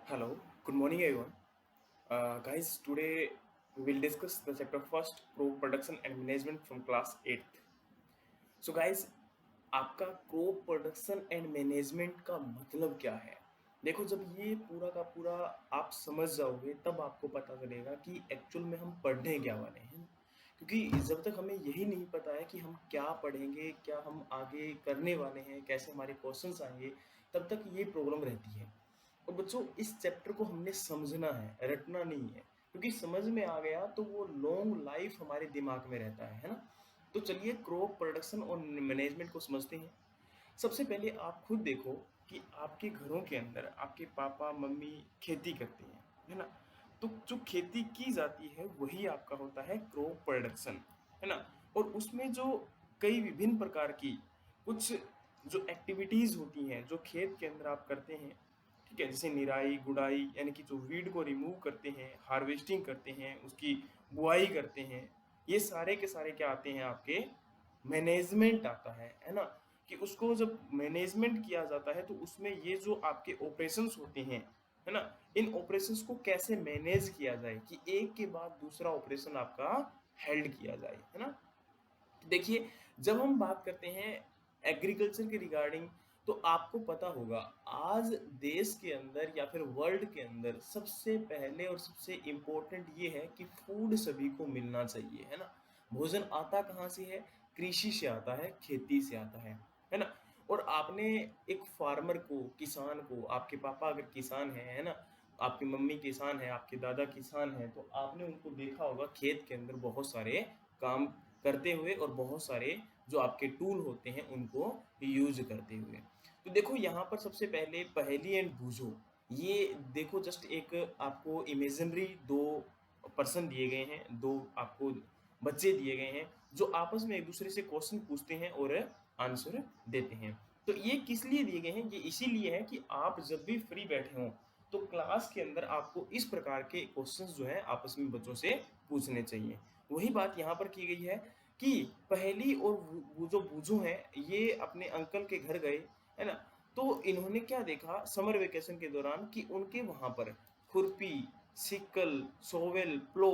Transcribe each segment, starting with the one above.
Hello, good morning everyone. Guys, today we will discuss the chapter first, crop production and management from class 8th. So guys, आपका crop production and management का मतलब क्या है? देखो, जब ये पूरा का पूरा आप समझ जाओगे तब आपको पता चलेगा कि एक्चुअल में हम पढ़ने क्या वाले हैं ना। क्योंकि जब तक हमें यही नहीं पता है कि हम क्या पढ़ेंगे, क्या हम आगे करने वाले हैं, कैसे हमारे क्वेश्चंस आएंगे, तब तक ये प्रॉब्लम रहती है। और बच्चों, इस चैप्टर को हमने समझना है, रटना नहीं है। क्योंकि समझ में आ गया तो वो लॉन्ग लाइफ हमारे दिमाग में रहता है ना। तो चलिए क्रॉप प्रोडक्शन और मैनेजमेंट को समझते हैं। सबसे पहले आप खुद देखो कि आपके घरों के अंदर आपके पापा मम्मी खेती करते हैं, है ना। तो जो खेती की जाती है वही आपका होता है क्रॉप प्रोडक्शन, है ना। और उसमें जो कई विभिन्न प्रकार की कुछ जो एक्टिविटीज होती हैं जो खेत के अंदर आप करते हैं, ठीक है, जैसे निराई गुड़ाई यानी कि जो वीड को रिमूव करते हैं, हार्वेस्टिंग करते हैं, उसकी बुआई करते हैं, ये सारे के सारे क्या आते हैं आपके मैनेजमेंट आता है ना। कि उसको जब मैनेजमेंट किया जाता है तो उसमें ये जो आपके ऑपरेशंस होते हैं, है ना, इन ऑपरेशंस को कैसे मैनेज किया जाए कि एक के बाद दूसरा ऑपरेशन आपका हेल्ड किया जाए, है ना। तो देखिए, जब हम बात करते हैं एग्रीकल्चर के रिगार्डिंग, तो आपको पता होगा आज देश के अंदर या फिर वर्ल्ड के अंदर सबसे पहले और सबसे इम्पोर्टेंट ये है कि फूड सभी को मिलना चाहिए, है ना। भोजन आता कहाँ से है? कृषि से आता है, खेती से आता है ना। और आपने एक फार्मर को, किसान को, आपके पापा अगर किसान है ना, आपकी मम्मी किसान है, आपके दादा किसान है, तो आपने उनको देखा होगा खेत के अंदर बहुत सारे काम करते हुए और बहुत सारे जो आपके टूल होते हैं उनको यूज करते हुए। तो देखो, यहाँ पर सबसे पहले पहेली एंड बूझो, ये देखो जस्ट एक आपको इमेजिनरी दो पर्सन दिए गए हैं, दो आपको बच्चे दिए गए हैं जो आपस में एक दूसरे से क्वेश्चन पूछते हैं और आंसर देते हैं। तो ये किस लिए दिए गए हैं? ये इसीलिए है कि आप जब भी फ्री बैठे हों तो क्लास के अंदर आपको इस प्रकार के क्वेश्चंस जो है आपस में बच्चों से पूछने चाहिए। वही बात यहाँ पर की गई है कि पहेली और वो जो बूझो हैं, ये अपने अंकल के घर गए, है ना। तो इन्होंने क्या देखा समर वेकेशन के दौरान कि उनके वहां पर खुरपी, सिक्कल, सोवेल, प्लो,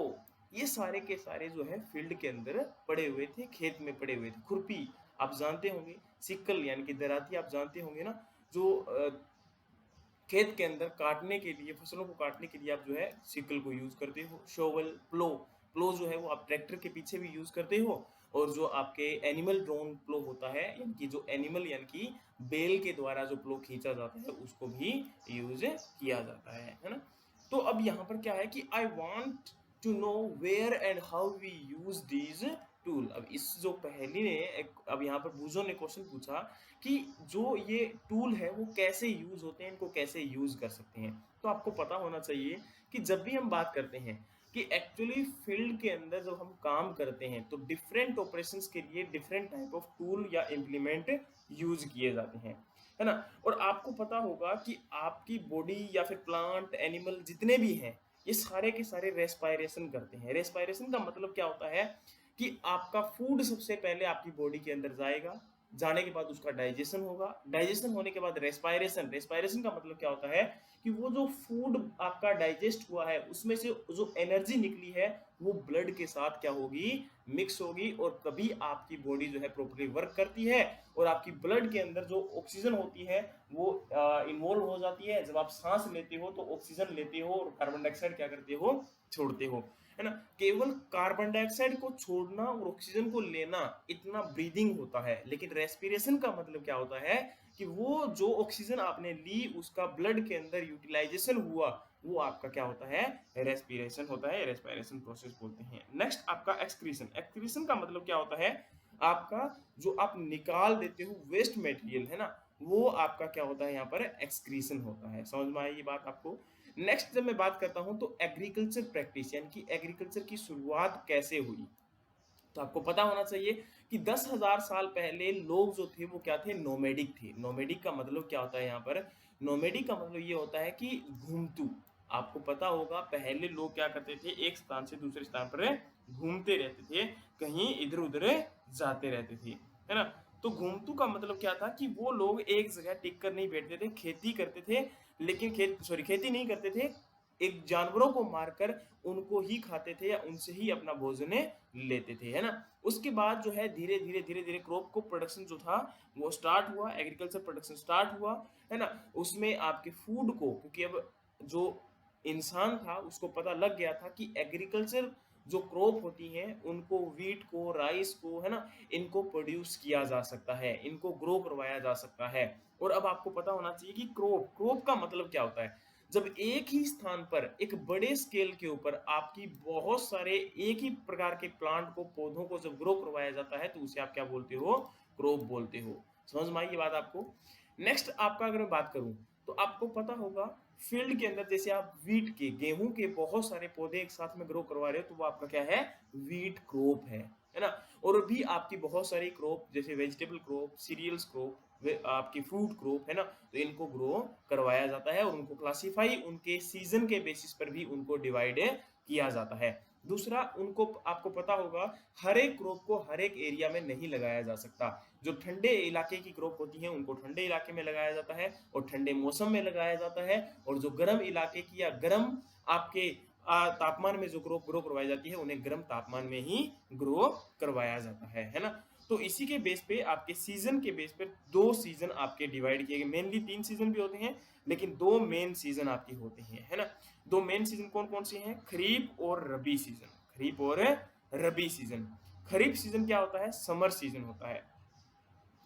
ये सारे के सारे जो है फील्ड के अंदर पड़े हुए थे, खेत में पड़े हुए थे। खुरपी आप जानते होंगे, सिक्कल यानी कि दराती आप जानते होंगे ना, जो खेत के अंदर काटने के लिए, फसलों को काटने के लिए आप जो है सिकल को यूज करते हो। शोवल, प्लो, प्लो जो है वो आप ट्रैक्टर के पीछे भी यूज करते हो। और जो आपके एनिमल ड्रोन प्लो होता है, यानी कि जो एनिमल यानी कि बेल के द्वारा जो प्लो खींचा जाता है उसको भी यूज किया जाता है ना। तो अब यहाँ पर क्या है कि I want to know where and how we use these tool. अब इस जो पहेली ने अब यहाँ पर बूझो ने क्वेश्चन पूछा कि जो ये टूल है वो कैसे यूज होते हैं, इनको कैसे यूज कर सकते हैं। तो आपको पता होना चाहिए कि जब भी हम बात करते हैं कि एक्चुअली फील्ड के अंदर जब हम काम करते हैं तो डिफरेंट ऑपरेशंस के लिए डिफरेंट टाइप ऑफ टूल या इम्प्लीमेंट यूज किए जाते हैं, है ना। और आपको पता होगा कि आपकी बॉडी या फिर प्लांट एनिमल जितने भी हैं, ये सारे के सारे रेस्पायरेशन करते हैं। रेस्पायरेशन का मतलब क्या होता है कि आपका फूड सबसे पहले आपकी बॉडी के अंदर जाएगा, जाने के बाद उसका डाइजेशन होगा, डाइजेशन होने के बाद रेस्पायरेशन, रेस्पायरेशन का मतलब क्या होता है कि वो जो फूड आपका डाइजेस्ट हुआ है उसमें से जो एनर्जी निकली है वो ब्लड के साथ क्या होगी, मिक्स होगी, और तभी आपकी बॉडी जो है प्रॉपर्ली वर्क करती है। और आपकी ब्लड के अंदर जो ऑक्सीजन होती है वो इन्वॉल्व हो जाती है। जब आप सांस लेते हो तो ऑक्सीजन लेते हो और कार्बन डाइऑक्साइड क्या करते हो, छोड़ते हो, है ना। केवल कार्बन डाइऑक्साइड को छोड़ना और ऑक्सीजन को लेना इतना ब्रीदिंग होता है, लेकिन रेस्पिरेशन का मतलब क्या होता है कि वो जो ऑक्सीजन आपने ली उसका ब्लड के अंदर यूटिलाइजेशन हुआ, वो आपका क्या होता है, रेस्पिरेशन होता है, रेस्पिरेशन प्रोसेस बोलते हैं। नेक्स्ट आपका एक्सक्रीशन। एक्सक्रीशन का मतलब क्या होता है, आपका जो आप निकाल देते हो वेस्ट मटेरियल, है ना, वो आपका क्या होता है, यहाँ पर एक्सक्रीशन होता है। समझ में आई ये बात आपको? नेक्स्ट जब मैं बात करता हूं तो एग्रीकल्चर प्रैक्टिस यानी कि एग्रीकल्चर की शुरुआत कैसे हुई। तो आपको पता होना चाहिए कि 10,000 साल पहले लोग जो थे वो क्या थे, नोमेडिक थे। नोमेडिक का मतलब क्या होता है यहाँ पर, नोमेडिक का मतलब ये होता है कि घूमतू। आपको पता होगा पहले लोग क्या करते थे, एक स्थान से दूसरे स्थान पर घूमते रहते थे, कहीं इधर उधर जाते रहते थे, है ना। तो घूमतू का मतलब क्या था कि वो लोग एक जगह टिक कर नहीं बैठते थे, खेती करते थे, लेकिन खेती नहीं करते थे, एक जानवरों को मारकर उनको ही खाते थे या उनसे ही अपना भोजन लेते थे, है ना? उसके बाद जो है धीरे-धीरे क्रॉप को प्रोडक्शन जो था वो स्टार्ट हुआ, एग्रीकल्चर प्रोडक्शन स्टार्ट हुआ, है ना? उसमें आपके फूड को, क्योंकि अब जो इंसान था उसको पता लग गया था कि एग्रीकल्चर जो क्रॉप होती हैं उनको, व्हीट को, राइस को, है ना? इनको प्रोड्यूस किया जा सकता है, इनको ग्रो करवाया जा सकता है। और अब आपको पता होना चाहिए कि क्रॉप का मतलब क्या होता है। जब एक ही स्थान पर एक बड़े स्केल के ऊपर आपकी बहुत सारे एक ही प्रकार के प्लांट को, पौधों को जब ग्रो करवाया जाता है तो उसे आप क्या बोलते हो? क्रॉप बोलते हो। समझ में आई ये बात आपको? नेक्स्ट आपका अगर मैं बात करूं तो आपको पता होगा फील्ड के अंदर जैसे आप व्हीट के, गेहूं के बहुत सारे पौधे एक साथ में ग्रो करवा रहे हो तो वो आपका क्या है? व्हीट क्रॉप है ना? और भी आपकी बहुत सारी क्रॉप जैसे वेजिटेबल क्रॉप, सीरियल्स क्रॉप, आपकी फ्रूट क्रॉप, है ना? तो इनको ग्रो करवाया जाता है और उनको क्लासिफाई उनके सीजन के बेसिस पर भी उनको डिवाइड किया जाता है। दूसरा, उनको आपको पता होगा हर एक क्रॉप को हर एक एरिया में नहीं लगाया जा सकता। जो ठंडे इलाके की क्रॉप होती है उनको ठंडे इलाके में लगाया जाता है और ठंडे मौसम में लगाया जाता है, और जो गर्म इलाके की या गर्म आपके तापमान में जो क्रॉप ग्रो करवाई जाती है उन्हें गर्म तापमान में ही ग्रो करवाया जाता है ना? तो इसी के बेस पे आपके सीजन के बेस पे दो सीजन आपके डिवाइड किए गए। मेनली 3 सीजन भी होते हैं लेकिन दो मेन सीजन आपके होते हैं, है ना? दो मेन सीजन कौन-कौन से हैं? खरीफ और रबी सीजन। खरीफ और रबी सीजन। खरीफ सीजन क्या होता है? समर सीजन होता है।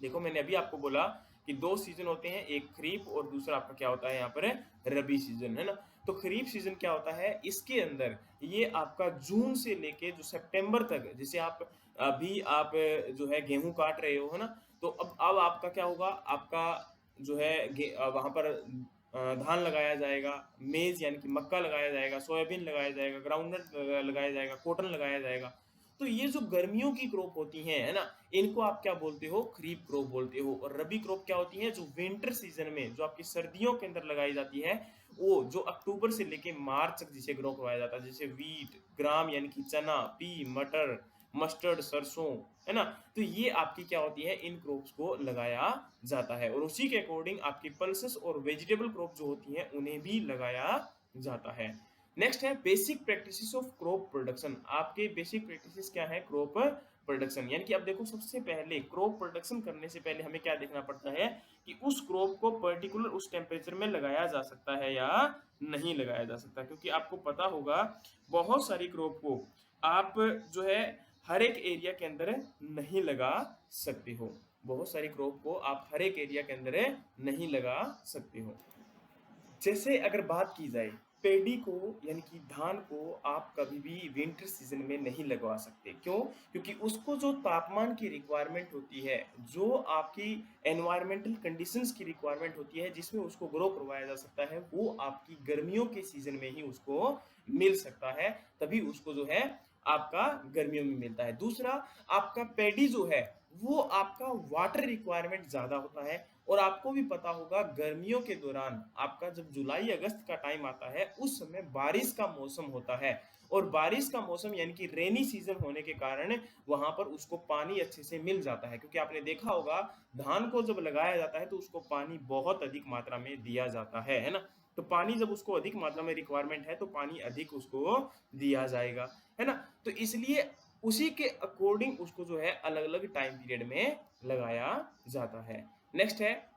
देखो मैंने अभी आपको बोला कि दो सीजन होते हैं, एक खरीफ और दूसरा आपका क्या होता है यहाँ पर? रबी सीजन, है ना? तो खरीफ सीजन क्या होता है? इसके अंदर ये आपका जून से लेके जो सितंबर तक, जैसे आप जो है गेहूं काट रहे हो, है ना? तो अब आपका क्या होगा? आपका जो है वहां पर धान लगाया जाएगा, मेज यानी कि मक्का लगाया जाएगा, सोयाबीन लगाया जाएगा, ग्राउंडनट लगाया जाएगा, कॉटन लगाया जाएगा। तो ये जो गर्मियों की क्रॉप होती हैं, है ना? इनको आप क्या बोलते हो? खरीफ क्रॉप बोलते हो। और रबी क्रॉप क्या होती है? जो विंटर सीजन में, जो आपकी सर्दियों के अंदर लगाई जाती है, वो जो अक्टूबर से लेके मार्च तक जिसे ग्रो करवाया जाता है, जैसे व्हीट, ग्राम यानी कि चना, पी, मटर, मस्टर्ड, सरसों, है ना? तो ये आपकी क्या होती है? इन क्रॉप्स को लगाया जाता है और उसी के अकॉर्डिंग आपकी पल्सेस और वेजिटेबल क्रॉप जो होती हैं उन्हें भी लगाया जाता है। नेक्स्ट है basic practices of crop production. आपके बेसिक प्रैक्टिसेस क्या है क्रॉप प्रोडक्शन? यानी कि अब देखो, सबसे पहले क्रॉप प्रोडक्शन करने से पहले हमें क्या देखना पड़ता है कि उस क्रॉप को पर्टिकुलर उस टेम्परेचर में लगाया जा सकता है या नहीं लगाया जा सकता, क्योंकि आपको पता होगा बहुत सारी क्रॉप को आप जो है हर एक एरिया के अंदर नहीं लगा सकते हो। बहुत सारी क्रॉप को आप हर एक एरिया के अंदर नहीं लगा सकते हो। जैसे अगर बात की जाए पेडी को, यानी कि धान को आप कभी भी विंटर सीजन में नहीं लगवा सकते। क्यों? क्योंकि उसको जो तापमान की रिक्वायरमेंट होती है, जो आपकी एनवायरमेंटल कंडीशंस की रिक्वायरमेंट होती है जिसमें उसको ग्रो करवाया जा सकता है, वो आपकी गर्मियों के सीजन में ही उसको मिल सकता है। तभी उसको जो है आपका गर्मियों में मिलता है। दूसरा, आपका पेडी जो है वो आपका वाटर रिक्वायरमेंट ज्यादा होता है। और आपको भी पता होगा गर्मियों के दौरान आपका जब जुलाई अगस्त का टाइम आता है उस समय बारिश का मौसम होता है, और बारिश का मौसम यानी कि रेनी सीजन होने के कारण वहां पर उसको पानी अच्छे से मिल जाता है। क्योंकि आपने देखा होगा धान को जब लगाया जाता है तो उसको पानी बहुत अधिक मात्रा में दिया जाता है ना? तो पानी जब उसको अधिक मात्रा में रिक्वायरमेंट है तो पानी अधिक उसको दिया जाएगा, है ना? तो इसलिए उसी के अकॉर्डिंग उसको जो है अलग अलग टाइम पीरियड में लगाया जाता है। नेक्स्ट है,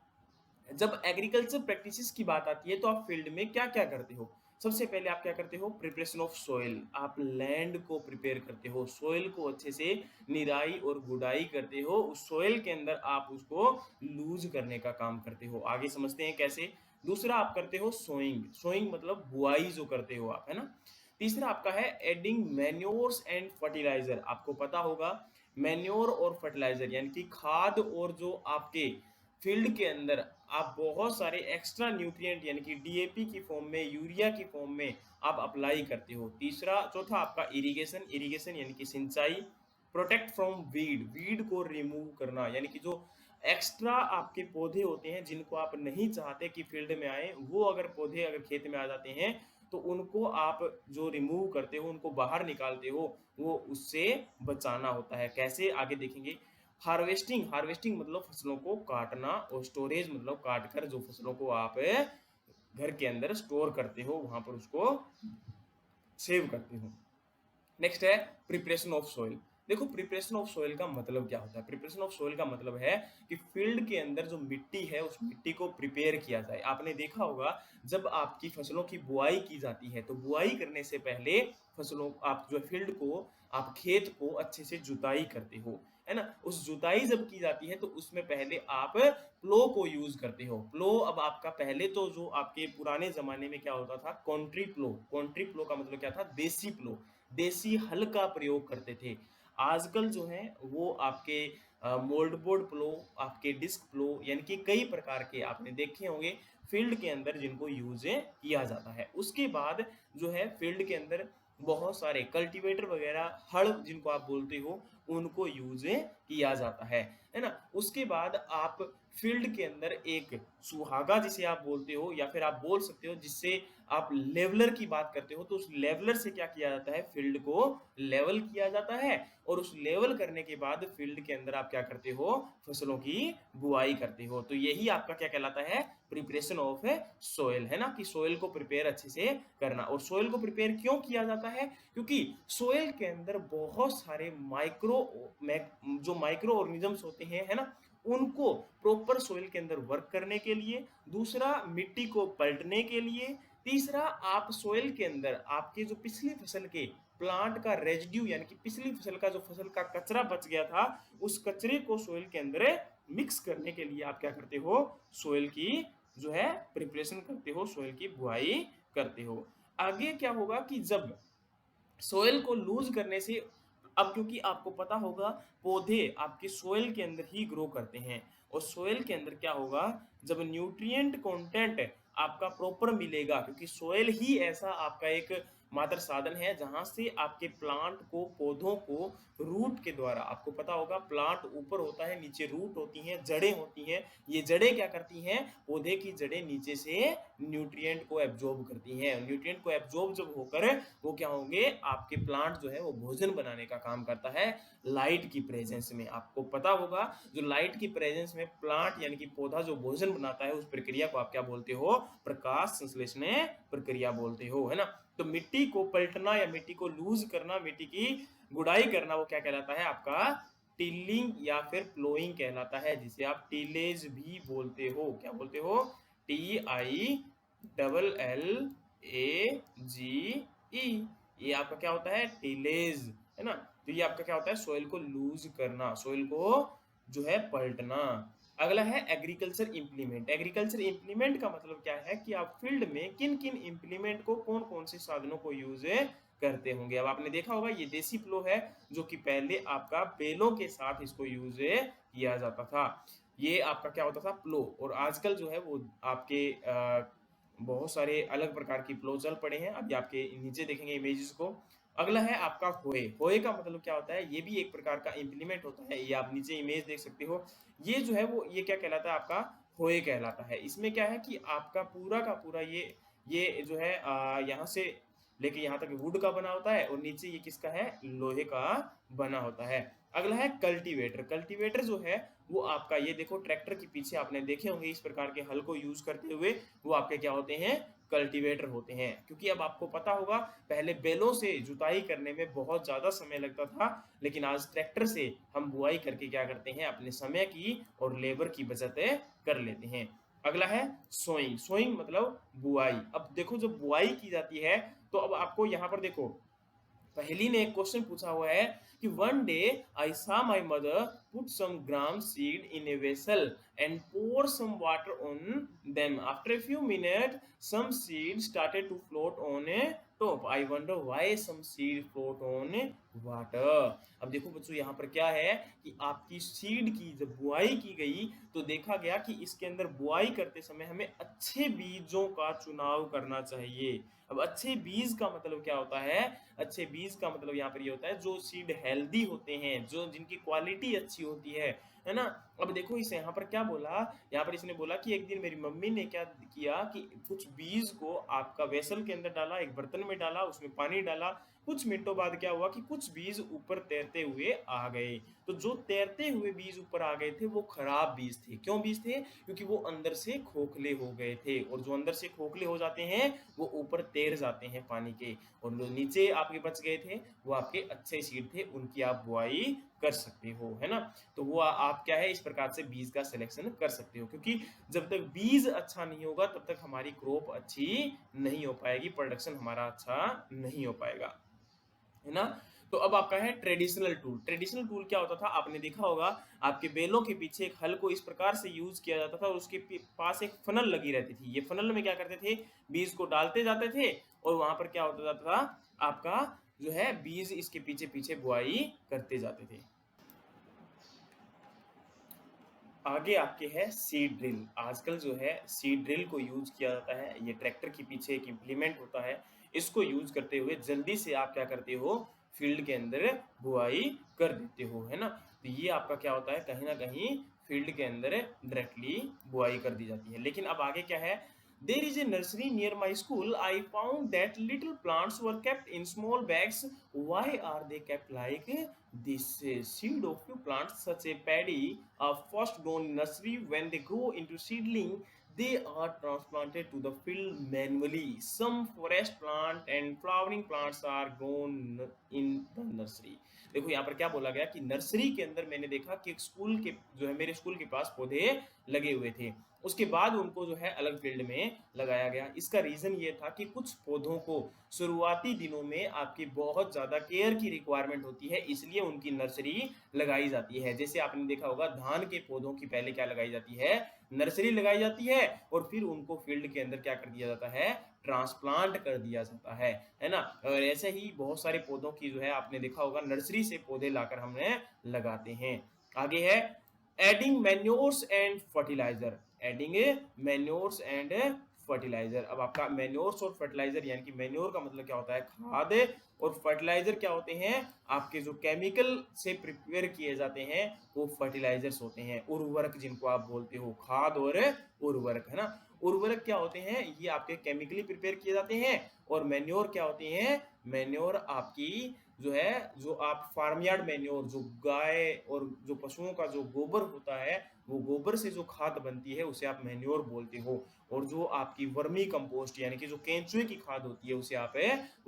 जब एग्रीकल्चर प्रैक्टिसेस की बात आती है तो आप फील्ड में क्या क्या करते हो? सबसे पहले आप क्या करते हो? Preparation of soil. आप लैंड को प्रिपेयर करते हो, सॉइल को अच्छे से निराई और गुड़ाई करते हो, उस सॉइल के अंदर आप उसको लूज करने का काम करते हो। आगे समझते हैं कैसे। दूसरा आप करते हो सोइंग। सोइंग मतलब बुआई जो करते हो आप, है ना? तीसरा आपका है एडिंग मैन्योर्स एंड फर्टिलाइजर। आपको पता होगा मैन्योर और फर्टिलाइजर यानी कि खाद, और जो आपके फील्ड के अंदर आप बहुत सारे एक्स्ट्रा न्यूट्रिएंट यानी कि डीएपी की फॉर्म में, यूरिया की फॉर्म में आप अप्लाई करते हो। चौथा आपका इरिगेशन। इरिगेशन यानी कि सिंचाई। Protect from weed. वीड को रिमूव करना, यानी कि जो एक्स्ट्रा आपके पौधे होते हैं जिनको आप नहीं चाहते कि फील्ड में आए, वो अगर पौधे अगर खेत में आ जाते हैं तो उनको आप जो रिमूव करते हो, उनको बाहर निकालते हो, वो उससे बचाना होता है। कैसे? आगे देखेंगे। हार्वेस्टिंग। हार्वेस्टिंग मतलब फसलों को काटना, और स्टोरेज मतलब काट कर जो फसलों को आप घर के अंदर स्टोर करते हो, वहां पर उसको सेव करते हो। नेक्स्ट है प्रिपरेशन ऑफ सोइल। देखो प्रिपरेशन ऑफ सोइल का मतलब क्या होता है? प्रिपरेशन ऑफ सोइल का मतलब है कि फील्ड के अंदर जो मिट्टी है उस मिट्टी को प्रिपेयर किया जाए। आपने देखा होगा जब आपकी फसलों की बुआई की जाती है तो बुआई करने से पहले फसलों आप जो फील्ड को आप खेत को अच्छे से जुताई करते हो, है ना? उस जुताई जब की जाती है तो उसमें पहले आप प्लो को यूज करते हो। प्लो अब आपका पहले तो जो आपके पुराने जमाने में क्या होता था, कॉन्ट्री प्लो। कॉन्ट्री प्लो का मतलब क्या था? देसी प्लो, देसी हल का प्रयोग करते थे। आजकल जो है वो आपके मोल्ड बोर्ड प्लो, आपके डिस्क प्लो, यानी कि कई प्रकार के आपने देखे होंगे फील्ड के अंदर जिनको यूज किया जाता है। उसके बाद जो है फील्ड के अंदर बहुत सारे कल्टीवेटर वगैरह हल जिनको आप बोलते हो उनको यूज किया जाता है ना? उसके बाद आप फील्ड के अंदर एक सुहागा जिसे आप बोलते हो या फिर आप बोल सकते हो जिससे आप लेवलर की बात करते हो, तो उस लेवलर से क्या किया जाता है? फील्ड को लेवल किया जाता है और उस लेवल करने के बाद फील्ड के अंदर आप क्या करते हो? फसलों की बुआई करते हो। तो यही आपका क्या कहलाता है? प्रिपरेशन ऑफ सोइल, है ना? कि सोइल को प्रिपेयर अच्छे से करना। और सोइल को प्रिपेयर क्यों किया जाता है? क्योंकि सोइल के अंदर बहुत सारे जो माइक्रो ऑर्गेनिजम्स होते हैं, है ना? उनको प्रॉपर सोइल के अंदर वर्क करने के लिए, दूसरा मिट्टी को पलटने के लिए, तीसरा आप सोइल के अंदर आपके जो पिछली फसल के प्लांट का रेजिड्यू यानी कि पिछली फसल का जो फसल का कचरा बच गया था उस कचरे को सोइल के अंदर मिक्स करने के लिए आप क्या करते हो? सोइल की जो है प्रिपरेशन करते हो, सोइल की बुआई करते हो। आगे क्या होगा कि जब सोइल को लूज करने से, अब क्योंकि आपको पता होगा पौधे आपके सोइल के अंदर ही ग्रो करते हैं और सोइल के अंदर क्या होगा जब न्यूट्रिएंट कंटेंट आपका प्रॉपर मिलेगा, क्योंकि सोइल ही ऐसा आपका एक मात्र साधन है जहां से आपके प्लांट को, पौधों को रूट के द्वारा, आपको पता होगा प्लांट ऊपर होता है, नीचे रूट होती हैं, जड़ें होती हैं। ये जड़ें क्या करती हैं? पौधे की जड़ें नीचे से न्यूट्रिएंट को एब्जॉर्ब करती हैं। न्यूट्रिएंट को एब्जॉर्ब जब होकर वो क्या होंगे? आपके प्लांट जो है वो भोजन बनाने का काम करता है लाइट की प्रेजेंस में। आपको पता होगा जो लाइट की प्रेजेंस में प्लांट यानी कि पौधा जो भोजन बनाता है उस प्रक्रिया को आप क्या बोलते हो? प्रकाश संश्लेषण प्रक्रिया बोलते हो, है ना? तो मिट्टी को पलटना या मिट्टी को लूज करना, मिट्टी की गुड़ाई करना, वो क्या कहलाता है? आपका टिलिंग या फिर प्लोइंग कहलाता है, जिसे आप टिलेज भी बोलते हो। क्या बोलते हो? TILLAGE। ये आपका क्या होता है? टिलेज, है ना? तो ये आपका क्या होता है? सोइल को लूज करना, सोइल को जो है पलटना। अगला है एग्रीकल्चर इंप्लीमेंट। एग्रीकल्चर इंप्लीमेंट का मतलब क्या है कि आप फील्ड में किन किन इंप्लीमेंट को, कौन कौन से साधनों को यूज करते होंगे। अब आपने देखा होगा ये देसी प्लो है जो कि पहले आपका बेलों के साथ इसको यूज किया जाता था। ये आपका क्या होता था? प्लो। और आजकल जो है वो आपके बहुत सारे अलग प्रकार की प्लो चल पड़े हैं, अभी आपके नीचे देखेंगे इमेजेस को। अगला है आपका होए। होए का मतलब क्या होता है? ये भी एक प्रकार का इंप्लीमेंट होता है, ये आप नीचे इमेज देख सकते हो। ये जो है वो ये क्या कहलाता है? आपका होए कहलाता है। इसमें क्या है कि आपका पूरा का पूरा ये जो है यहाँ से लेके यहाँ तक वुड का बना होता है और नीचे ये किसका है? लोहे का बना होता है। अगला है कल्टीवेटर। कल्टीवेटर जो है वो आपका, ये देखो ट्रैक्टर के पीछे आपने देखे होंगे इस प्रकार के हल को यूज करते हुए, वो आपके क्या होते हैं? कल्टीवेटर होते हैं। क्योंकि अब आपको पता होगा पहले बैलों से जुताई करने में बहुत ज्यादा समय लगता था, लेकिन आज ट्रैक्टर से हम बुआई करके क्या करते हैं? अपने समय की और लेबर की बचत कर लेते हैं। अगला है सोइंग। सोइंग मतलब बुआई। अब देखो जब बुआई की जाती है तो अब आपको यहाँ पर देखो पहली ने एक क्वेश्चन पूछा हुआ है कि one day I saw my mother put some gram seed in a vessel and pour some water on them. After a few minutes, some seed started to float on a top. I wonder why some seed float on water. अब देखो बच्चों यहाँ पर क्या है कि आपकी seed की जब बुआई की गई तो देखा गया कि इसके अंदर बुआई करते समय हमें अच्छे बीजों का चुनाव करना चाहिए। अब अच्छे बीज का मतलब क्या होता है? अच्छे बीज का मतलब यहाँ पर ये होता है जो सीड हेल्दी होते हैं, जो जिनकी क्वालिटी अच्छी होती है ना? अब देखो इसे यहाँ पर क्या बोला, यहाँ पर इसने बोला कि एक दिन मेरी मम्मी ने क्या किया कि कुछ बीज को आपका वेसल के अंदर डाला, एक बर्तन में डाला, उसमें पानी डाला, कुछ मिनटों बाद क्या हुआ कि कुछ बीज ऊपर तैरते हुए आ गए। तो जो तैरते हुए बीज ऊपर आ गए थे वो खराब बीज थे। क्यों बीज थे? क्योंकि वो अंदर से खोखले हो गए थे, और जो अंदर से खोखले हो जाते हैं वो ऊपर तैर जाते हैं पानी के, और जो नीचे आपके बच गए थे वो आपके अच्छे सीड थे, उनकी आप बुआई कर सकते हो, है ना? तो वो आप क्या है, इस प्रकार से बीज का सिलेक्शन कर सकते हो, क्योंकि जब तक बीज अच्छा नहीं होगा तब तक हमारी क्रॉप अच्छी नहीं हो पाएगी, प्रोडक्शन हमारा अच्छा नहीं हो पाएगा, है ना? तो अब आपका है ट्रेडिशनल टूल। ट्रेडिशनल टूल क्या होता था? आपने देखा होगा, आपके बैलों के पीछे एक हल को इस प्रकार से यूज किया जाता था, और उसके पास एक फनल लगी रहती थी। ये फनल में क्या करते थे? बीज को डालते जाते थे, और वहां पर क्या होता जाता था, आपका जो है बीज इसके पीछे पीछे बुआई करते जाते थे। आगे आपके है सीड ड्रिल। आजकल जो है सीड ड्रिल को यूज किया जाता है, ये ट्रैक्टर के पीछे एक इम्प्लीमेंट होता है। इसको यूज करते हुए जल्दी से आप क्या करते हो, फील्ड के अंदर बुआई कर देते हो, है ना? तो ये आपका क्या होता है, कहीं ना कहीं फील्ड के अंदर डायरेक्टली बुआई कर दी जाती है। लेकिन अब आगे क्या है, there is a nursery near my school. I found that little plants were kept in small bags. Why are they kept like this? Seed of few plants, such a paddy, are first grown in nursery. When they grow into seedling, they are transplanted to the field manually. Some forest plant and flowering plants are grown in the nursery. देखो यहाँ पर क्या बोला गया कि nursery के अंदर मैंने देखा कि एक स्कूल के जो है, मेरे स्कूल के पास पौधे लगे हुए थे, उसके बाद उनको जो है अलग फील्ड में लगाया गया। इसका रीजन ये था कि कुछ पौधों को शुरुआती दिनों में आपकी बहुत ज्यादा केयर की रिक्वायरमेंट होती है, इसलिए उनकी नर्सरी लगाई जाती है। जैसे आपने देखा होगा, धान के पौधों की पहले क्या लगाई जाती है, नर्सरी लगाई जाती है, और फिर उनको फील्ड के अंदर क्या कर दिया जाता है, ट्रांसप्लांट कर दिया जाता है ना? और ऐसे ही बहुत सारे पौधों की जो है आपने देखा होगा, नर्सरी से पौधे लाकर हमने लगाते हैं। आगे है adding manures and fertiliser. Adding manures and fertiliser. अब आपका मैन्योर्स और फर्टिलाइजर, यानी कि मैन्योर का मतलब क्या होता है, खाद, और फर्टिलाइजर क्या होते हैं, आपके जो केमिकल से प्रिपेयर किए जाते हैं वो फर्टिलाइजर्स होते हैं। उर्वरक जिनको आप बोलते हो, खाद और उर्वरक, है ना? उर्वरक क्या होते हैं, ये आपके केमिकली प्रिपेयर किए जाते हैं। और मैन्योर क्या होते हैं, मैन्योर आपकी जो है, जो आप फार्म यार्ड मैन्योर, जो गाय और जो पशुओं का जो गोबर होता है, वो गोबर से जो खाद बनती है उसे आप मैन्योर बोलते हो। और जो आपकी वर्मी कंपोस्ट, यानी कि जो केंचुए की खाद होती है, उसे आप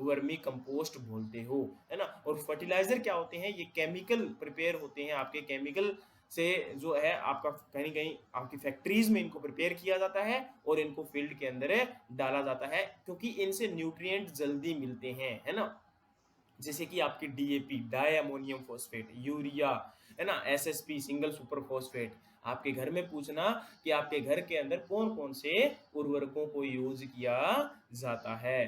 वर्मी कंपोस्ट बोलते हो, है ना? और फर्टिलाइजर क्या होते हैं, ये केमिकल प्रिपेयर होते हैं, आपके केमिकल से जो है आपका कहीं कहीं आपकी फैक्ट्रीज में इनको प्रिपेयर किया जाता है, और इनको फील्ड के अंदर डाला जाता है, क्योंकि इनसे न्यूट्रिएंट जल्दी मिलते हैं, है ना? जैसे कि आपकी DAP, di ammonium phosphate, urea, है ना, एसएसपी, सिंगल सुपर फॉस्फेट। आपके घर में पूछना कि आपके घर के अंदर कौन कौन से उर्वरकों को यूज किया जाता है।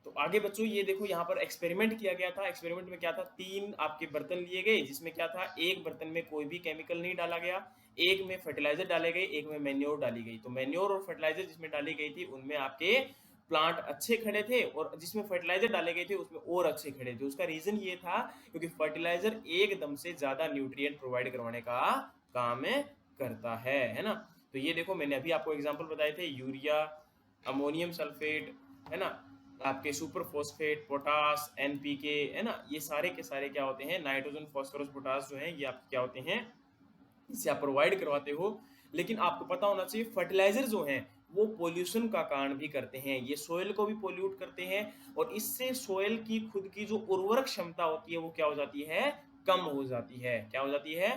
तो आगे बच्चों ये देखो, यहाँ पर एक्सपेरिमेंट किया गया था। एक्सपेरिमेंट में क्या था, 3 आपके बर्तन लिए गए, जिसमें क्या था, एक बर्तन में कोई भी केमिकल नहीं डाला गया, एक में फर्टिलाइजर डाले गए, एक में मैन्योर डाली गई। तो मैन्योर और फर्टिलाइजर जिसमें डाली गई थी उनमें आपके प्लांट अच्छे खड़े थे, और जिसमें फर्टिलाइजर डाले गए थे उसमें और अच्छे खड़े थे। उसका रीजन ये था क्योंकि फर्टिलाइजर एकदम से ज्यादा न्यूट्रिएंट प्रोवाइड करवाने का काम करता है ना? तो ये देखो, मैंने अभी आपको एग्जांपल बताए थे, यूरिया, अमोनियम सल्फेट, है ना, आपके सुपर फॉस्फेट, पोटास, एनपीके, है ना, ये सारे के सारे क्या होते हैं, नाइट्रोजन, फास्फोरस, पोटास जो है, ये आपके क्या होते हैं, इसे आप प्रोवाइड करवाते हो। लेकिन आपको पता होना चाहिए, फर्टिलाइजर जो हैं वो पोल्यूशन का कारण भी करते हैं, ये सोयल को भी पोल्यूट करते हैं, और इससे सोयल की खुद की जो उर्वरक क्षमता होती है वो क्या हो जाती है, कम हो जाती है। क्या हो जाती है,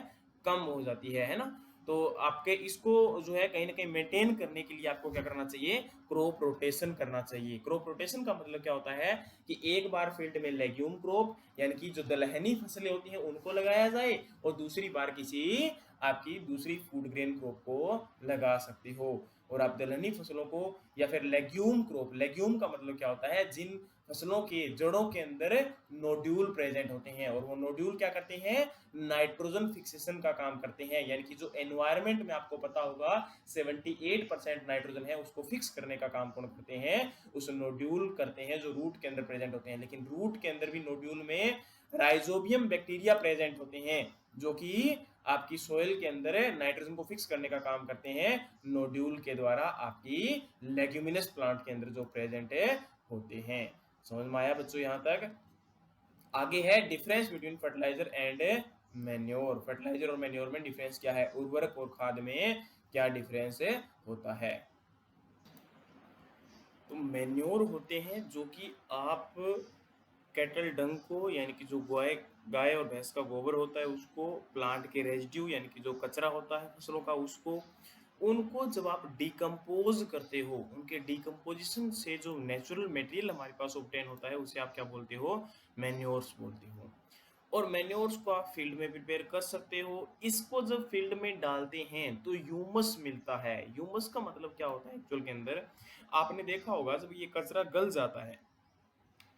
कम हो जाती है ना? तो आपके इसको जो है कहीं ना कहीं मेंटेन करने के लिए आपको क्या करना चाहिए, क्रॉप रोटेशन करना चाहिए। क्रॉप रोटेशन का मतलब क्या होता है कि एक बार फील्ड में लेग्यूम क्रॉप, यानी कि जो दलहनी फसलें होती हैं उनको लगाया जाए, और दूसरी बार किसी आपकी दूसरी फूड ग्रेन क्रॉप को लगा सकते हो। और आप दलहनी फसलों को, या फिर लेग्यूम क्रॉप, लेग्यूम का मतलब क्या होता है, जिन फसलों के जड़ों के अंदर नोड्यूल प्रेजेंट होते हैं, और वो नोड्यूल क्या करते हैं, नाइट्रोजन फिक्सेशन का काम करते हैं। यानी कि जो एनवायरनमेंट में आपको पता होगा 78% नाइट्रोजन है, उसको फिक्स करने का काम कौन करते हैं, उस नोड्यूल करते हैं, जो रूट के अंदर प्रेजेंट होते हैं। लेकिन रूट के अंदर भी नोड्यूल में राइजोबियम बैक्टीरिया प्रेजेंट होते हैं, जो कि आपकी सोइल के अंदर नाइट्रोजन को फिक्स करने का काम करते हैं, नोड्यूल के द्वारा आपकी लेग्यूमिनस प्लांट के अंदर जो प्रेजेंट होते हैं। समझ में आया बच्चों यहाँ तक? आगे है difference between fertiliser and manure. Fertiliser और मैन्योर में डिफरेंस क्या है, उर्वरक और खाद में क्या डिफरेंस होता है। तो मैन्योर होते हैं जो कि आप कैटल डंग को, यानी कि जो गाय और भैंस का गोबर होता है उसको, प्लांट के रेजिड्यू यानी कि जो कचरा होता है फसलों का उसको, उनको जब आप डिकम्पोज करते हो, उनके डिकम्पोजिशन से जो नेचुरल मटेरियल हमारे पास ऑब्टेन होता है उसे आप क्या बोलते हो, मैन्योर्स बोलते हो। और मैन्योर्स को आप फील्ड में प्रिपेयर कर सकते हो। इसको जब फील्ड में डालते हैं तो ह्यूमस मिलता है। ह्यूमस का मतलब क्या होता है एक्चुअल के अंदर, आपने देखा होगा जब ये कचरा गल जाता है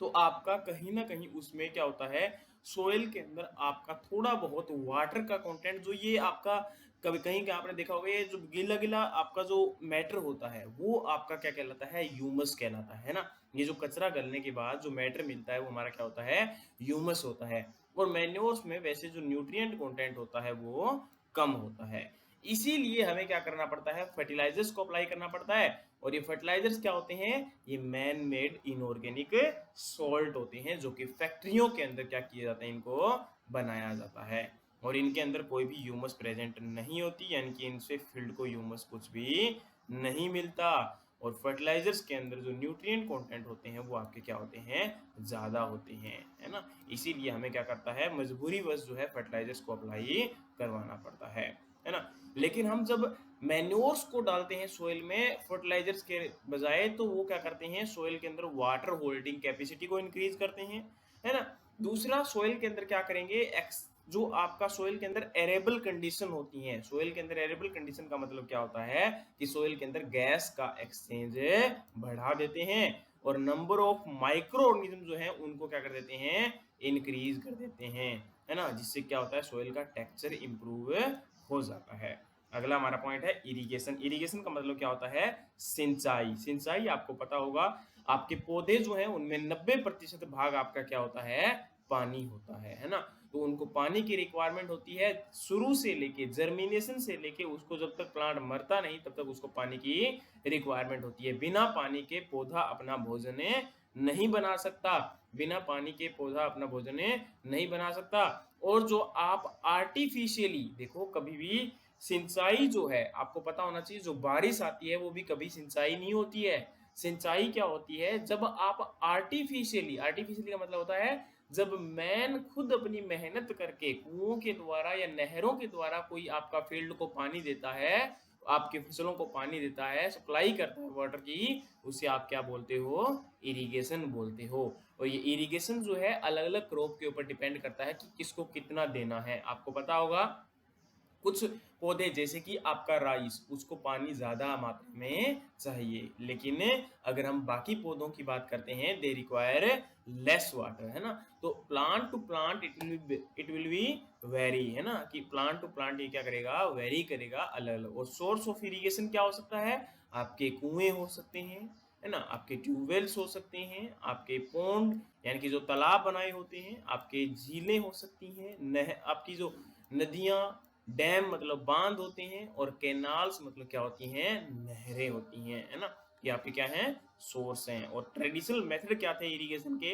तो आपका कहीं ना कहीं उसमें क्या होता है, सोइल के अंदर आपका थोड़ा बहुत वाटर का कंटेंट, जो ये आपका कभी कहीं का आपने देखा होगा, ये जो गीला गीला आपका जो मैटर होता है वो आपका क्या कहलाता है, ह्यूमस कहलाता है ना। ये जो कचरा गलने के बाद जो मैटर मिलता है वो हमारा क्या होता है, ह्यूमस होता है। और मैन्योर्स में वैसे जो न्यूट्रिएंट कंटेंट होता है वो कम होता है। इसीलिए हमें क्या करना पड़ता है, फर्टिलाइजर्स को अप्लाई करना पड़ता है। और ये फर्टिलाइजर्स क्या होते हैं, ये मैन मेड इनऑर्गेनिक सॉल्ट होते हैं जो कि फैक्ट्रियों के अंदर क्या किया जाता है, इनको बनाया जाता है। और इनके अंदर कोई भी ह्यूमस प्रेजेंट नहीं होती, यानी कि इनसे फील्ड को ह्यूमस कुछ भी नहीं मिलता। और फर्टिलाइजर्स के अंदर जो न्यूट्रिएंट कंटेंट होते हैं वो आपके क्या होते हैं, ज्यादा होते हैं, है ना। इसीलिए हमें क्या करता है, मजबूरीवश जो है फर्टिलाइजर्स को अप्लाई करवाना पड़ता है ना। लेकिन हम जब मैन्योर्स को डालते हैं सोइल में फर्टिलाइजर्स के बजाय, तो वो क्या करते हैं, सोइल के अंदर वाटर होल्डिंग कैपेसिटी को इंक्रीज करते हैं, है ना। दूसरा, सोइल के अंदर क्या करेंगे, जो आपका सोइल के अंदर एरेबल कंडीशन होती है, सोइल के अंदर एरेबल कंडीशन का मतलब क्या होता है कि सोइल के अंदर गैस का एक्सचेंज बढ़ा देते हैं और नंबर ऑफ माइक्रो ऑर्गेनिज्म जो है उनको क्या कर देते हैं, इंक्रीज कर देते हैं, है ना। जिससे क्या होता है, सोइल का टेक्सचर इंप्रूव हो जाता है। अगला हमारा पॉइंट है इरिगेशन। इरिगेशन का मतलब क्या होता है, सिंचाई। सिंचाई आपको पता होगा, आपके पौधे जो हैं उनमें 90% भाग आपका क्या होता है, पानी होता है ना। तो उनको पानी की रिक्वायरमेंट होती है शुरू से लेके, जर्मिनेशन से लेके उसको जब तक प्लांट मरता नहीं तब तक उसको पानी की रिक्वायरमेंट होती है। बिना पानी के पौधा अपना भोजन नहीं बना सकता, बिना पानी के पौधा अपना भोजन नहीं बना सकता। और जो आप आर्टिफिशियली देखो, कभी भी सिंचाई जो है आपको पता होना चाहिए, जो बारिश आती है वो भी कभी सिंचाई नहीं होती है। सिंचाई क्या होती है, जब आप आर्टिफिशियली, आर्टिफिशियली का मतलब होता है जब मैन खुद अपनी मेहनत करके कुओं के द्वारा या नहरों के द्वारा कोई आपका फील्ड को पानी देता है, आपके फसलों को पानी देता है, सप्लाई करता है वाटर की, उसे आप क्या बोलते हो, इरिगेशन बोलते हो। और ये इरिगेशन जो है अलग अलग क्रॉप के ऊपर डिपेंड करता है कि किसको कितना देना है। आपको पता होगा कुछ पौधे जैसे कि आपका राइस, उसको पानी ज्यादा मात्रा में चाहिए, लेकिन अगर हम बाकी पौधों की बात करते हैं, दे रिक्वायर लेस वाटर, है ना। तो plant to plant it will be very, है ना, कि प्लांट टू प्लांट ये क्या करेगा, वेरी करेगा अलग अलग। और सोर्स ऑफ इरिगेशन क्या हो सकता है, आपके कुएं हो सकते हैं, है ना, आपके ट्यूबवेल्स हो सकते हैं, आपके पोंड यानी कि जो तालाब बनाए होते हैं, आपके झीलें हो सकती हैं, आपकी जो नदियां, डैम मतलब बांध होते हैं, और कैनाल्स मतलब क्या होती हैं, नहरें होती हैं, है ना। ये आपके क्या हैं, सोर्स हैं। और ट्रेडिशनल मेथड क्या थे इरिगेशन के,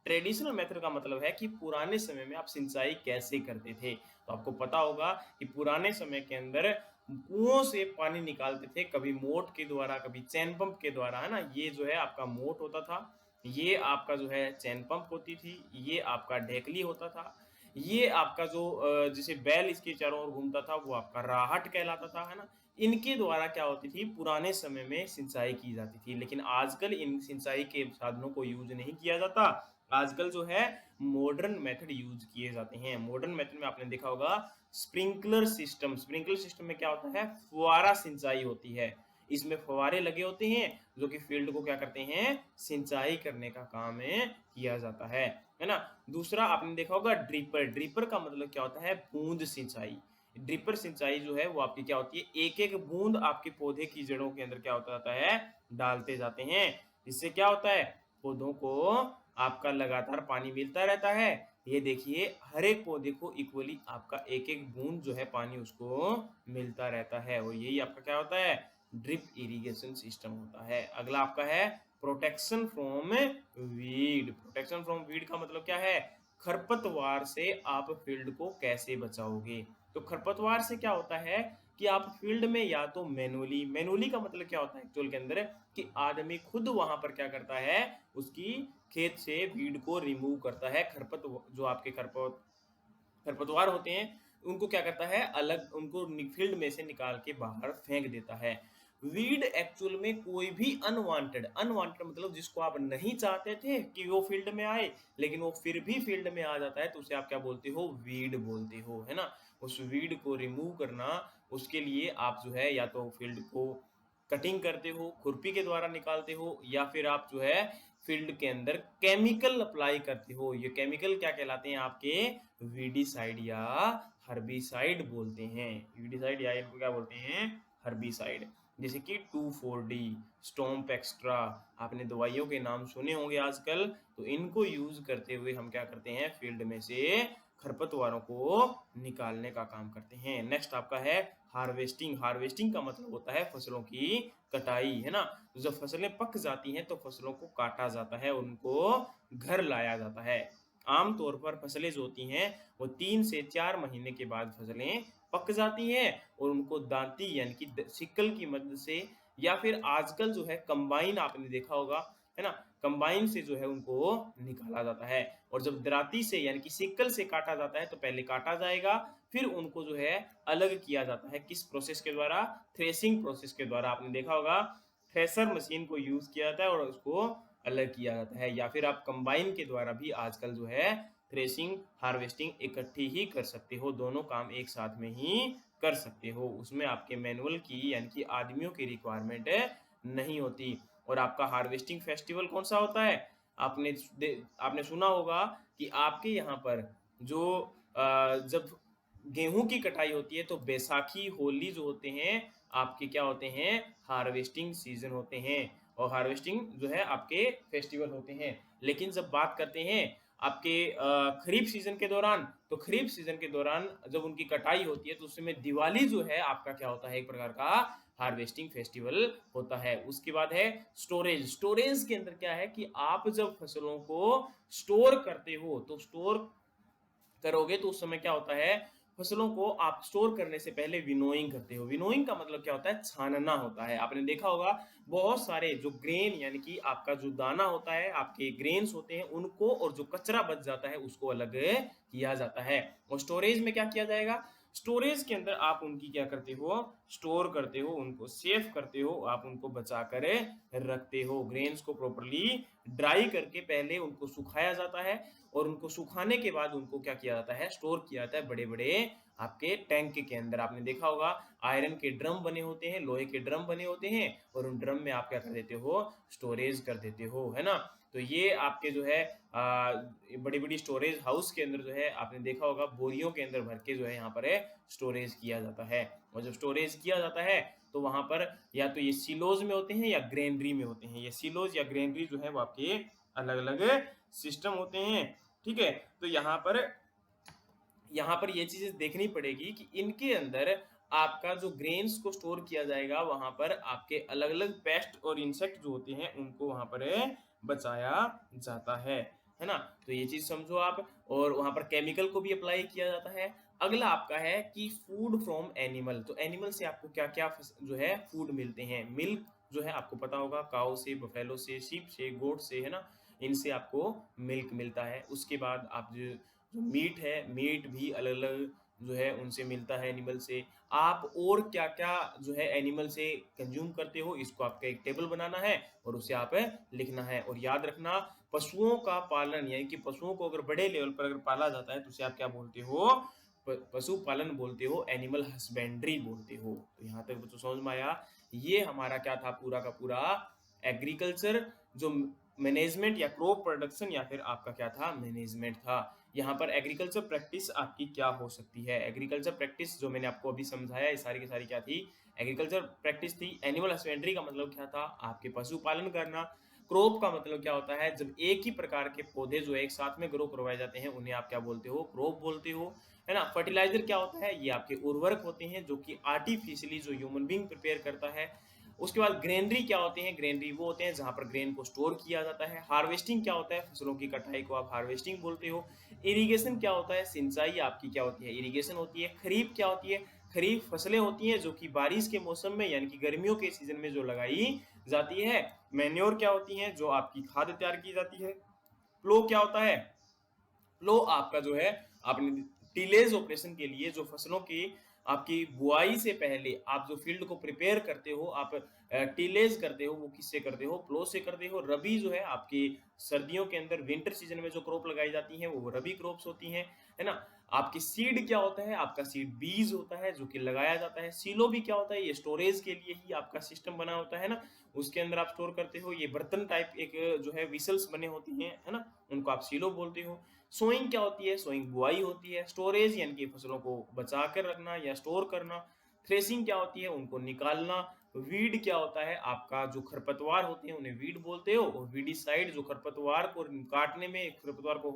ट्रेडिशनल मेथड का मतलब है कि पुराने समय में आप सिंचाई कैसे करते थे। तो आपको पता होगा कि पुराने समय के अंदर कुओं से पानी निकालते थे, कभी मोट के द्वारा, कभी चैन पंप के द्वारा, है ना। ये जो है आपका मोट होता था, ये आपका जो है चैन पंप होती थी, ये आपका ढेकली होता था, ये आपका जो जैसे बैल इसके चारों ओर घूमता था वो आपका राहट कहलाता था, है ना। इनके द्वारा क्या होती थी, पुराने समय में सिंचाई की जाती थी। लेकिन आजकल इन सिंचाई के साधनों को यूज नहीं किया जाता। आजकल जो है मॉडर्न मेथड यूज किए जाते हैं। मॉडर्न मेथड में आपने देखा होगा स्प्रिंकलर सिस्टम। स्प्रिंकलर सिस्टम में क्या होता है, फुहारा सिंचाई होती है। इसमें फवारे लगे होते हैं जो कि फील्ड को क्या करते हैं, सिंचाई करने का काम किया जाता है ना। दूसरा आपने देखा होगा ड्रिपर। ड्रिपर का मतलब क्या होता है, बूंद सिंचाई। ड्रिपर सिंचाई जो है वो आपकी क्या होती है, एक एक बूंद आपके पौधे की जड़ों के अंदर क्या होता जाता है, डालते जाते हैं। इससे क्या होता है, पौधों को आपका लगातार पानी मिलता रहता है। ये देखिए हर एक पौधे को इक्वली आपका एक एक बूंद जो है पानी उसको मिलता रहता है, और यही आपका क्या होता है, ड्रिप इरिगेशन सिस्टम होता है। अगला आपका है protection from weed. Protection from weed का मतलब क्या है? खरपतवार से आप फील्ड को कैसे बचाओगे। तो खरपतवार से क्या होता है कि आप फील्ड में या तो मैनुअली का मतलब क्या होता है एक्चुअल के अंदर, कि आदमी खुद वहां पर क्या करता है, उसकी खेत से वीड को रिमूव करता है। जो आपके खरपतवार होते हैं उनको क्या करता है, अलग उनको फील्ड में से निकाल के बाहर फेंक देता है। वीड एक्चुअल में कोई भी अनवांटेड मतलब जिसको आप नहीं चाहते थे कि वो फील्ड में आए, लेकिन वो फिर भी फील्ड में आ जाता है, तो उसे आप क्या बोलते हो? वीड बोलते हो, है ना। उस वीड को रिमूव करना, उसके लिए आप जो है या तो फील्ड को कटिंग करते हो, खुरपी के द्वारा निकालते हो, या फिर आप जो है फील्ड के अंदर केमिकल अप्लाई करते हो। ये केमिकल क्या कहलाते हैं आपके? वीडीसाइड या हर्बिसाइड बोलते हैं। वीडीसाइड या इनको क्या बोलते हैं? हर्बिसाइड। जैसे कि 2,4-D, स्टॉम्प एक्स्ट्रा, आपने दवाइयों के नाम सुने होंगे आजकल। तो इनको यूज करते हुए हम क्या करते हैं? फील्ड में से खरपतवारों को निकालने का काम करते हैं। नेक्स्ट आपका है हार्वेस्टिंग। हार्वेस्टिंग का मतलब होता है फसलों की कटाई, है ना। तो जब फसलें पक जाती हैं तो फसलों को काटा जाता है, उनको घर लाया जाता है। आमतौर पर फसलें जो होती हैं वो 3 से 4 महीने के बाद फसलें पक जाती हैं, और उनको दांती यानी कि सिक्कल की मदद से, या फिर आजकल जो है कंबाइन आपने देखा होगा, है ना, कंबाइन से जो है उनको निकाला जाता है। और जब दराती से यानी कि सिक्कल से काटा जाता है तो पहले काटा जाएगा, फिर उनको जो है अलग किया जाता है। किस प्रोसेस के द्वारा? थ्रेसिंग प्रोसेस के द्वारा। आपने देखा होगा थ्रेसर मशीन को यूज किया जाता है और उसको अलग किया जाता है, या फिर आप कंबाइन के द्वारा भी आजकल जो है थ्रेसिंग हार्वेस्टिंग इकट्ठी ही कर सकते हो। दोनों काम एक साथ में ही कर सकते हो, उसमें आपके मैनुअल की यानी कि आदमियों की रिक्वायरमेंट नहीं होती। और आपका हार्वेस्टिंग फेस्टिवल कौन सा होता है? आपने सुना होगा कि आपके यहाँ पर जो जब गेहूं की कटाई होती है तो बैसाखी होली जो होते हैं आपके क्या होते हैं? हार्वेस्टिंग सीजन होते हैं, और हार्वेस्टिंग जो है आपके फेस्टिवल होते हैं। लेकिन जब बात करते हैं आपके खरीफ सीजन के दौरान, तो खरीफ सीजन के दौरान जब उनकी कटाई होती है तो उस समय दिवाली जो है आपका क्या होता है? एक प्रकार का हार्वेस्टिंग फेस्टिवल होता है। उसके बाद है स्टोरेज। स्टोरेज के अंदर क्या है कि आप जब फसलों को स्टोर करते हो, तो स्टोर करोगे तो उस समय क्या होता है? फसलों को आप स्टोर करने से पहले विनोइंग करते हो। विनोइंग का मतलब क्या होता है? छानना होता है। आपने देखा होगा बहुत सारे जो ग्रेन यानी कि आपका जो दाना होता है, आपके ग्रेन्स होते हैं उनको, और जो कचरा बच जाता है उसको अलग किया जाता है। और स्टोरेज में क्या किया जाएगा? स्टोरेज के अंदर आप उनकी क्या करते हो? स्टोर करते हो, उनको सेव करते हो, आप उनको बचा कर रखते हो। ग्रेन्स को प्रॉपरली ड्राई करके पहले उनको सुखाया जाता है, और उनको सुखाने के बाद उनको क्या किया जाता है? स्टोर किया जाता है बड़े बड़े आपके टैंक के अंदर। आपने देखा होगा आयरन के ड्रम बने होते हैं, लोहे के ड्रम बने होते हैं, और उन ड्रम में आप क्या कर देते हो? स्टोरेज कर देते हो, है ना। तो ये आपके जो है बड़ी बड़ी स्टोरेज हाउस के अंदर जो है आपने देखा होगा बोरियों के अंदर भर के जो है यहाँ पर है स्टोरेज किया जाता है। और जब स्टोरेज किया जाता है तो वहां पर या तो ये सिलोज में होते हैं या ग्रेनरी में होते हैं। ये सिलोज या ग्रेनरी जो है वो आपके अलग अलग सिस्टम होते हैं, ठीक है। तो यहाँ पर ये चीजें देखनी पड़ेगी कि इनके अंदर आपका जो ग्रेन्स को स्टोर किया जाएगा वहां पर आपके अलग अलग पेस्ट और इंसेक्ट जो होते हैं उनको वहां पर बचाया जाता है ना। तो ये चीज समझो आप। और वहां पर केमिकल को भी अप्लाई किया जाता है। अगला आपका है कि फूड फ्रॉम एनिमल। तो एनिमल से आपको क्या क्या जो है फूड मिलते हैं? मिल्क जो है आपको पता होगा, काऊ से, बफेलो से, शीप से, गोट से, है ना, इनसे आपको मिल्क मिलता है। उसके बाद आप जो मीट है, मीट भी अलग अलग जो है उनसे मिलता है एनिमल से। आप और क्या क्या जो है एनिमल से कंज्यूम करते हो, इसको आपका एक टेबल बनाना है और उसे आप लिखना है। और याद रखना, पशुओं का पालन यानी कि पशुओं को अगर बड़े लेवल पर अगर पाला जाता है तो उसे आप क्या बोलते हो? पशुपालन बोलते हो, एनिमल हस्बेंड्री बोलते हो। तो यहाँ तक बच्चों समझ में आया? ये हमारा क्या था पूरा का पूरा एग्रीकल्चर जो मैनेजमेंट या क्रॉप प्रोडक्शन या फिर आपका क्या था? मैनेजमेंट था। यहाँ पर एग्रीकल्चर प्रैक्टिस आपकी क्या हो सकती है? एग्रीकल्चर प्रैक्टिस जो मैंने आपको अभी समझाया ये सारी की सारी क्या थी? एग्रीकल्चर प्रैक्टिस थी। एनिमल हस्बेंड्री का मतलब क्या था? आपके पशुपालन करना। क्रॉप का मतलब क्या होता है? जब एक ही प्रकार के पौधे जो एक साथ में ग्रो करवाए जाते हैं उन्हें आप क्या बोलते हो? क्रॉप बोलते हो, है ना। फर्टिलाइजर क्या होता है? ये आपके उर्वरक होते हैं जो कि आर्टिफिशियली जो ह्यूमन बीइंग प्रिपेयर करता है। उसके बाद ग्रेनरी क्या होते हैं? ग्रेनरी वो होते हैं जहाँ पर ग्रेन को स्टोर किया जाता है। हार्वेस्टिंग क्या होता है? फसलों की कटाई को आप हार्वेस्टिंग बोलते हो। इरिगेशन क्या होता है? सिंचाई आपकी क्या होती है? इरिगेशन होती है। खरीफ क्या होती है? खरीफ फसलें होती हैं जो कि बारिश के मौसम में यानी कि गर्मियों के सीजन में जो लगाई जाती है। मैन्योर क्या होती हैं? जो आपकी खाद तैयार की जाती है। प्लो क्या होता है? लो आपका जो है आपने टिलेज ऑपरेशन के लिए जो फसलों की आपकी बुआई से पहले आप जो फील्ड को प्रिपेयर करते हो, आप टिलेज करते हो, वो किससे करते हो? प्लो से करते हो। रबी जो है आपकी सर्दियों के अंदर विंटर सीजन में जो क्रॉप लगाई जाती हैं वो रबी क्रॉप्स होती हैं, है ना? आपकी सीड क्या होता है? आपका सीड बीज होता है जो कि लगाया जाता है। सीलो भी क्या होता है? ये स्टोरेज के लिए ही आपका सिस्टम बना होता है ना, उसके अंदर आप स्टोर करते हो। ये बर्तन टाइप एक जो है विसल्स बने होती हैं, है ना? उनको आप सीलो बोलते हो। सोइंग क्या होती है? सोइंग बुआई होती है। स्टोरेज यानी कि फसलों को बचा कर रखना या स्टोर करना। थ्रेसिंग क्या होती है? उनको निकालना। वीड क्या होता है? आपका जो खरपतवार होते हैं उन्हें वीड बोलते हो। और वीडीसाइड जो खरपतवार को काटने में, खरपतवार को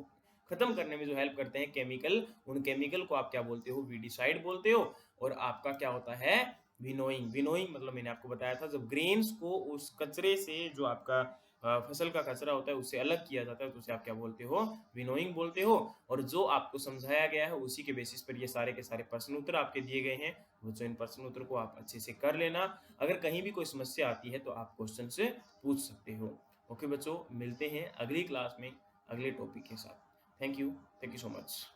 खत्म करने में जो हेल्प करते हैं केमिकल, उन केमिकल को आप क्या बोलते हो? वीडीसाइड बोलते हो। और आपका क्या होता है? विनोइंग। विनोइंग मतलब मैंने आपको बताया था जब ग्रेन्स को उस कचरे से जो आपका फसल का कचरा होता है उससे अलग किया जाता है तो उसे आप क्या बोलते हो? विनोइंग बोलते हो। और जो आपको समझाया गया है उसी के बेसिस पर ये सारे के सारे प्रश्न उत्तर आपके दिए गए हैं। वो इन प्रश्न उत्तर को आप अच्छे से कर लेना। अगर कहीं भी कोई समस्या आती है तो आप क्वेश्चन से पूछ सकते हो। ओके बच्चों, मिलते हैं अगली क्लास में अगले टॉपिक के साथ। Thank you so much.